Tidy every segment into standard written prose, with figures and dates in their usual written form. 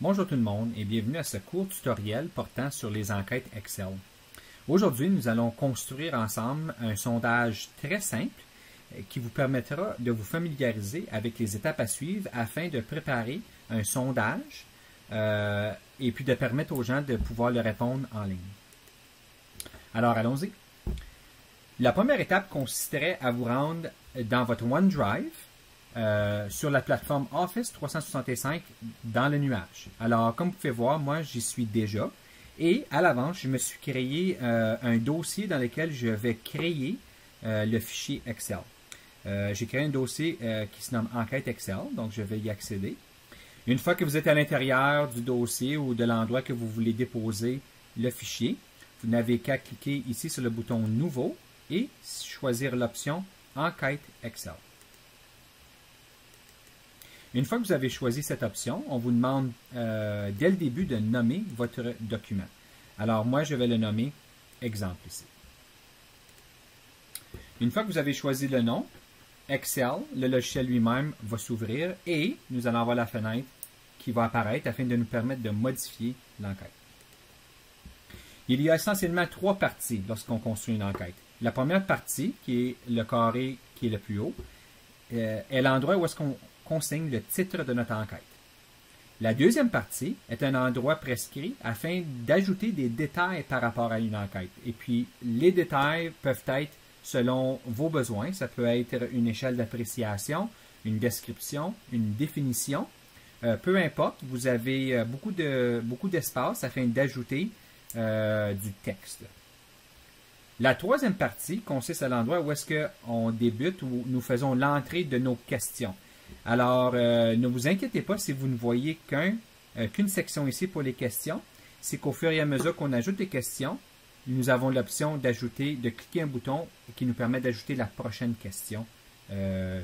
Bonjour tout le monde et bienvenue à ce court tutoriel portant sur les enquêtes Excel. Aujourd'hui, nous allons construire ensemble un sondage très simple qui vous permettra de vous familiariser avec les étapes à suivre afin de préparer un sondage et puis de permettre aux gens de pouvoir le répondre en ligne. Alors, allons-y. La première étape consisterait à vous rendre dans votre OneDrive sur la plateforme Office 365 dans le nuage. Alors, comme vous pouvez voir, moi, j'y suis déjà. Et à l'avance, je me suis créé un dossier dans lequel je vais créer le fichier Excel. J'ai créé un dossier qui se nomme Enquête Excel, donc je vais y accéder. Une fois que vous êtes à l'intérieur du dossier ou de l'endroit que vous voulez déposer le fichier, vous n'avez qu'à cliquer ici sur le bouton Nouveau et choisir l'option Enquête Excel. Une fois que vous avez choisi cette option, on vous demande dès le début de nommer votre document. Alors moi, je vais le nommer Exemple ici. Une fois que vous avez choisi le nom, Excel, le logiciel lui-même, va s'ouvrir et nous allons avoir la fenêtre qui va apparaître afin de nous permettre de modifier l'enquête. Il y a essentiellement trois parties lorsqu'on construit une enquête. La première partie, qui est le carré qui est le plus haut, est l'endroit où est-ce qu'on consigne le titre de notre enquête. La deuxième partie est un endroit prescrit afin d'ajouter des détails par rapport à une enquête. Et puis, les détails peuvent être selon vos besoins. Ça peut être une échelle d'appréciation, une description, une définition. Peu importe, vous avez beaucoup d'espace afin d'ajouter du texte. La troisième partie consiste à l'endroit où est-ce qu'on débute, où nous faisons l'entrée de nos questions. Alors, ne vous inquiétez pas si vous ne voyez qu'une section ici pour les questions. C'est qu'au fur et à mesure qu'on ajoute des questions, nous avons l'option de cliquer un bouton qui nous permet d'ajouter la prochaine question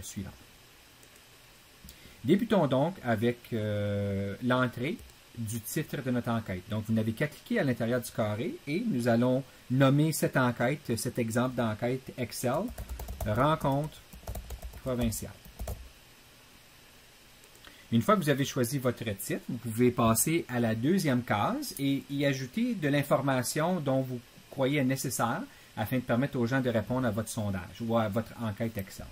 suivante. Débutons donc avec l'entrée du titre de notre enquête. Donc, vous n'avez qu'à cliquer à l'intérieur du carré et nous allons nommer cette enquête, cet exemple d'enquête Excel, rencontre provinciale. Une fois que vous avez choisi votre titre, vous pouvez passer à la deuxième case et y ajouter de l'information dont vous croyez nécessaire afin de permettre aux gens de répondre à votre sondage ou à votre enquête Excel.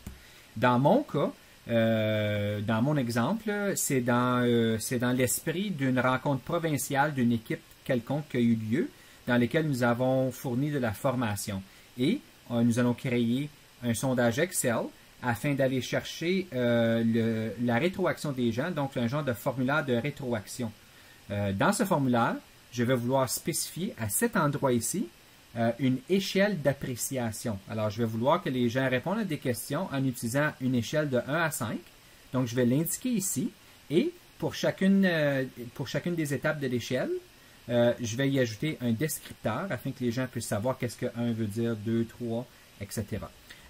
Dans mon cas, dans mon exemple, c'est dans l'esprit d'une rencontre provinciale d'une équipe quelconque qui a eu lieu, dans laquelle nous avons fourni de la formation. Et nous allons créer un sondage Excel afin d'aller chercher la rétroaction des gens, donc un genre de formulaire de rétroaction. Dans ce formulaire, je vais vouloir spécifier à cet endroit ici une échelle d'appréciation. Alors, je vais vouloir que les gens répondent à des questions en utilisant une échelle de 1 à 5. Donc, je vais l'indiquer ici. Et pour chacune des étapes de l'échelle, je vais y ajouter un descripteur afin que les gens puissent savoir qu'est-ce que 1 veut dire, 2, 3, etc.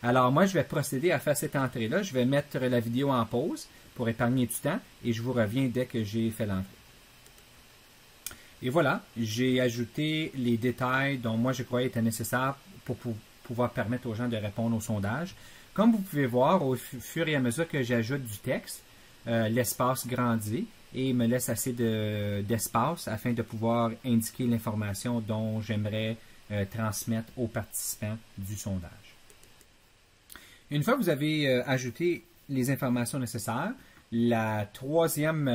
Alors, moi, je vais procéder à faire cette entrée-là. Je vais mettre la vidéo en pause pour épargner du temps et je vous reviens dès que j'ai fait l'entrée. Et voilà, j'ai ajouté les détails dont moi je croyais étaient nécessaires pour pouvoir permettre aux gens de répondre au sondage. Comme vous pouvez voir, au fur et à mesure que j'ajoute du texte, l'espace grandit et me laisse assez d'espace afin de pouvoir indiquer l'information dont j'aimerais transmettre aux participants du sondage. Une fois que vous avez ajouté les informations nécessaires, la troisième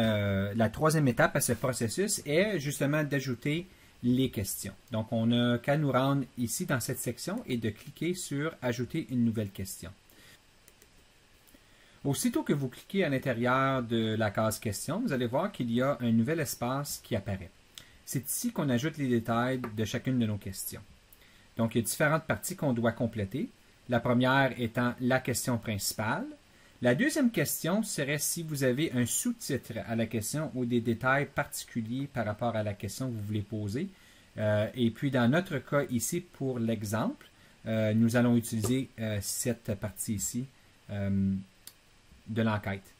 étape à ce processus est justement d'ajouter les questions. Donc, on n'a qu'à nous rendre ici dans cette section et de cliquer sur « Ajouter une nouvelle question ». Aussitôt que vous cliquez à l'intérieur de la case « Questions », vous allez voir qu'il y a un nouvel espace qui apparaît. C'est ici qu'on ajoute les détails de chacune de nos questions. Donc, il y a différentes parties qu'on doit compléter. La première étant la question principale. La deuxième question serait si vous avez un sous-titre à la question ou des détails particuliers par rapport à la question que vous voulez poser. Et puis, dans notre cas ici, pour l'exemple, nous allons utiliser cette partie ici de l'enquête.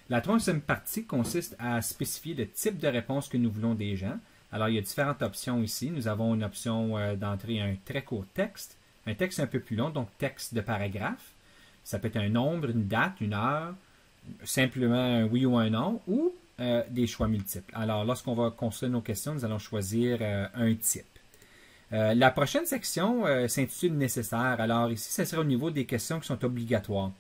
La troisième partie consiste à spécifier le type de réponse que nous voulons des gens. Alors, il y a différentes options ici. Nous avons une option d'entrer un très court texte, un texte un peu plus long, donc texte de paragraphe. Ça peut être un nombre, une date, une heure, simplement un oui ou un non, ou des choix multiples. Alors, lorsqu'on va construire nos questions, nous allons choisir un type. La prochaine section s'intitule Nécessaire. Alors, ici, ce sera au niveau des questions qui sont obligatoires.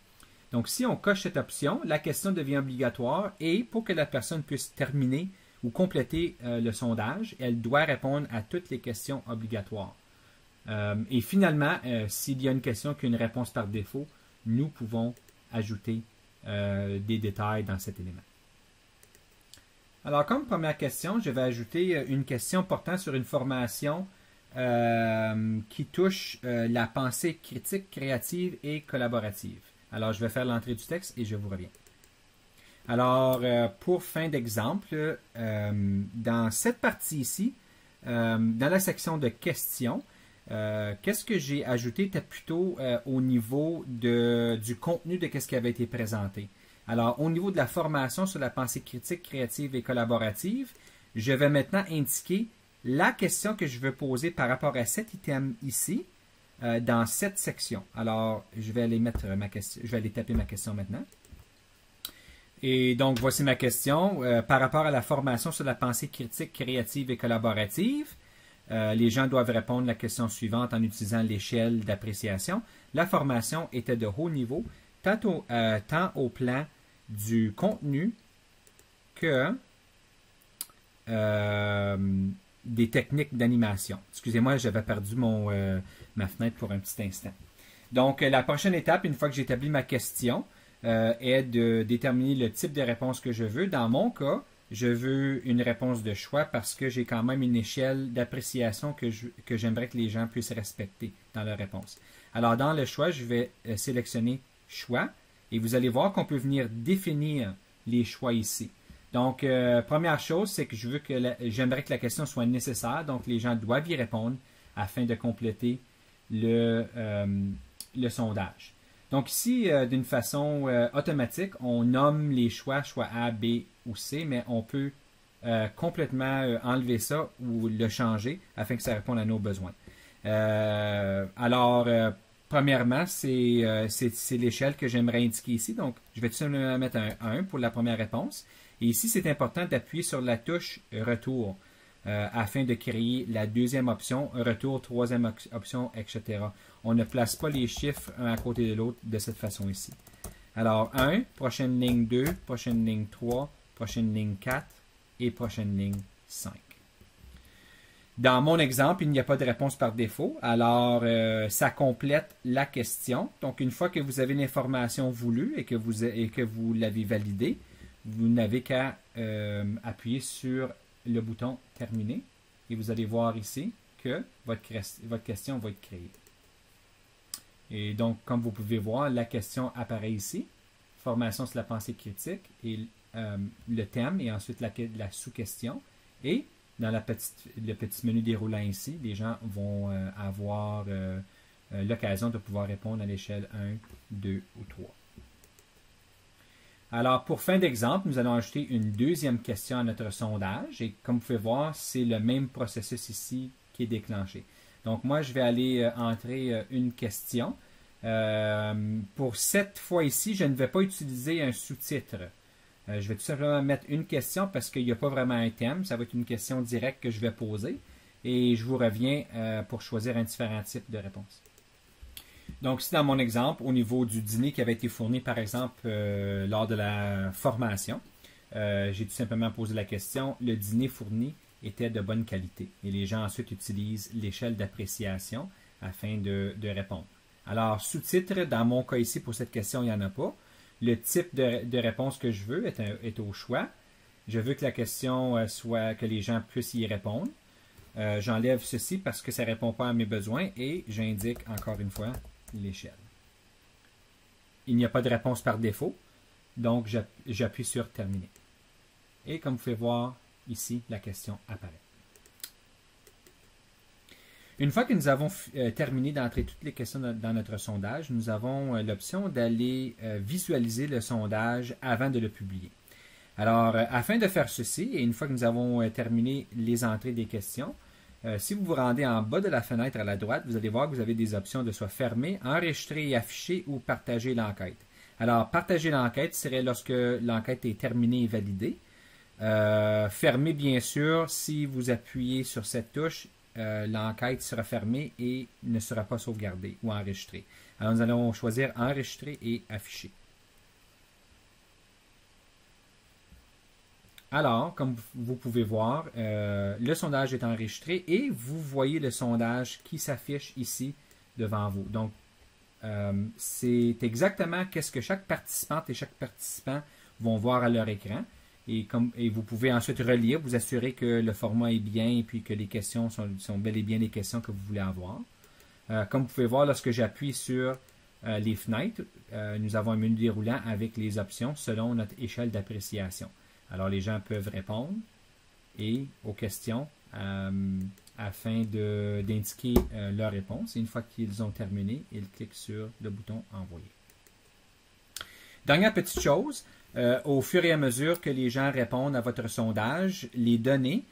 Donc, si on coche cette option, la question devient obligatoire et pour que la personne puisse terminer ou compléter le sondage, elle doit répondre à toutes les questions obligatoires. Et finalement, s'il y a une question qui a une réponse par défaut, nous pouvons ajouter des détails dans cet élément. Alors, comme première question, je vais ajouter une question portant sur une formation qui touche la pensée critique, créative et collaborative. Alors, je vais faire l'entrée du texte et je vous reviens. Alors, pour fin d'exemple, dans cette partie ici, dans la section de questions, qu'est-ce que j'ai ajouté était plutôt au niveau du contenu de ce qui avait été présenté. Alors, au niveau de la formation sur la pensée critique, créative et collaborative, je vais maintenant indiquer la question que je veux poser par rapport à cet item ici, dans cette section. Alors, je vais aller mettre ma question, je vais aller taper ma question maintenant. Et donc, voici ma question. Par rapport à la formation sur la pensée critique, créative et collaborative, les gens doivent répondre à la question suivante en utilisant l'échelle d'appréciation. La formation était de haut niveau, tant au plan du contenu que des techniques d'animation. Excusez-moi, j'avais perdu ma fenêtre pour un petit instant. Donc, la prochaine étape, une fois que j'ai établi ma question, est de déterminer le type de réponse que je veux. Dans mon cas, je veux une réponse de choix parce que j'ai quand même une échelle d'appréciation que j'aimerais que les gens puissent respecter dans leur réponse. Alors, dans le choix, je vais sélectionner choix et vous allez voir qu'on peut venir définir les choix ici. Donc, première chose, c'est que j'aimerais que la question soit nécessaire, donc les gens doivent y répondre afin de compléter le sondage. Donc ici, d'une façon automatique, on nomme les choix A, B ou C, mais on peut complètement enlever ça ou le changer afin que ça réponde à nos besoins. Alors, premièrement, c'est l'échelle que j'aimerais indiquer ici. Donc, je vais tout simplement mettre un 1 pour la première réponse. Et ici, c'est important d'appuyer sur la touche « Retour » afin de créer la deuxième option, retour, troisième option, etc. On ne place pas les chiffres un à côté de l'autre de cette façon ici. Alors, 1, prochaine ligne 2, prochaine ligne 3, prochaine ligne 4 et prochaine ligne 5. Dans mon exemple, il n'y a pas de réponse par défaut, alors ça complète la question. Donc, une fois que vous avez l'information voulue et que vous l'avez validée, vous n'avez qu'à appuyer sur le bouton « Terminer » et vous allez voir ici que votre question va être créée. Et donc, comme vous pouvez voir, la question apparaît ici, formation sur la pensée critique et le thème et ensuite la sous-question. Et dans le petit menu déroulant ici, les gens vont avoir l'occasion de pouvoir répondre à l'échelle 1, 2 ou 3. Alors, pour fin d'exemple, nous allons ajouter une deuxième question à notre sondage. Et comme vous pouvez voir, c'est le même processus ici qui est déclenché. Donc, moi, je vais aller entrer une question. Pour cette fois ici, je ne vais pas utiliser un sous-titre. Je vais tout simplement mettre une question parce qu'il n'y a pas vraiment un thème. Ça va être une question directe que je vais poser. Et je vous reviens pour choisir un différent type de réponse. Donc, ici, dans mon exemple, au niveau du dîner qui avait été fourni, par exemple, lors de la formation, j'ai tout simplement posé la question, le dîner fourni était de bonne qualité. Et les gens ensuite utilisent l'échelle d'appréciation afin de répondre. Alors, sous-titre, dans mon cas ici, pour cette question, il n'y en a pas. Le type de réponse que je veux est au choix. Je veux que la question soit que les gens puissent y répondre. J'enlève ceci parce que ça ne répond pas à mes besoins et j'indique encore une fois l'échelle. Il n'y a pas de réponse par défaut, donc j'appuie sur Terminer. Et comme vous pouvez voir, ici, la question apparaît. Une fois que nous avons terminé d'entrer toutes les questions dans notre sondage, nous avons l'option d'aller visualiser le sondage avant de le publier. Alors, afin de faire ceci, et une fois que nous avons terminé les entrées des questions, si vous vous rendez en bas de la fenêtre à la droite, vous allez voir que vous avez des options de soit fermer, enregistrer et afficher ou partager l'enquête. Alors, partager l'enquête serait lorsque l'enquête est terminée et validée. Fermez bien sûr, si vous appuyez sur cette touche, l'enquête sera fermée et ne sera pas sauvegardée ou enregistrée. Alors nous allons choisir enregistrer et afficher. Alors, comme vous pouvez voir, le sondage est enregistré et vous voyez le sondage qui s'affiche ici devant vous. Donc, c'est exactement qu'est-ce que chaque participante et chaque participant vont voir à leur écran. Et vous pouvez ensuite relire, vous assurer que le format est bien et puis que les questions sont bel et bien les questions que vous voulez avoir. Comme vous pouvez voir, lorsque j'appuie sur les fenêtres, nous avons un menu déroulant avec les options selon notre échelle d'appréciation. Alors, les gens peuvent répondre aux questions afin d'indiquer leur réponse. Et une fois qu'ils ont terminé, ils cliquent sur le bouton « Envoyer ». Dernière petite chose, au fur et à mesure que les gens répondent à votre sondage, les données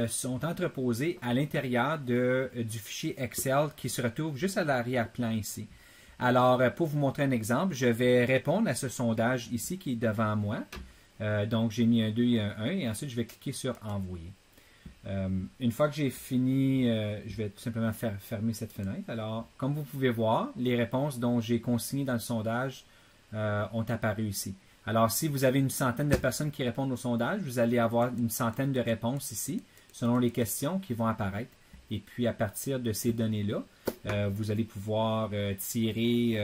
sont entreposées à l'intérieur du fichier Excel qui se retrouve juste à l'arrière-plan ici. Alors, pour vous montrer un exemple, je vais répondre à ce sondage ici qui est devant moi. Donc, j'ai mis un 2 et un 1 et ensuite, je vais cliquer sur « Envoyer ». Une fois que j'ai fini, je vais tout simplement fermer cette fenêtre. Alors, comme vous pouvez voir, les réponses dont j'ai consignées dans le sondage ont apparu ici. Alors, si vous avez une centaine de personnes qui répondent au sondage, vous allez avoir une centaine de réponses ici, selon les questions qui vont apparaître. Et puis, à partir de ces données-là, vous allez pouvoir tirer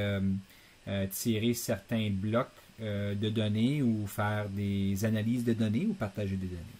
certains blocs de données ou faire des analyses de données ou partager des données.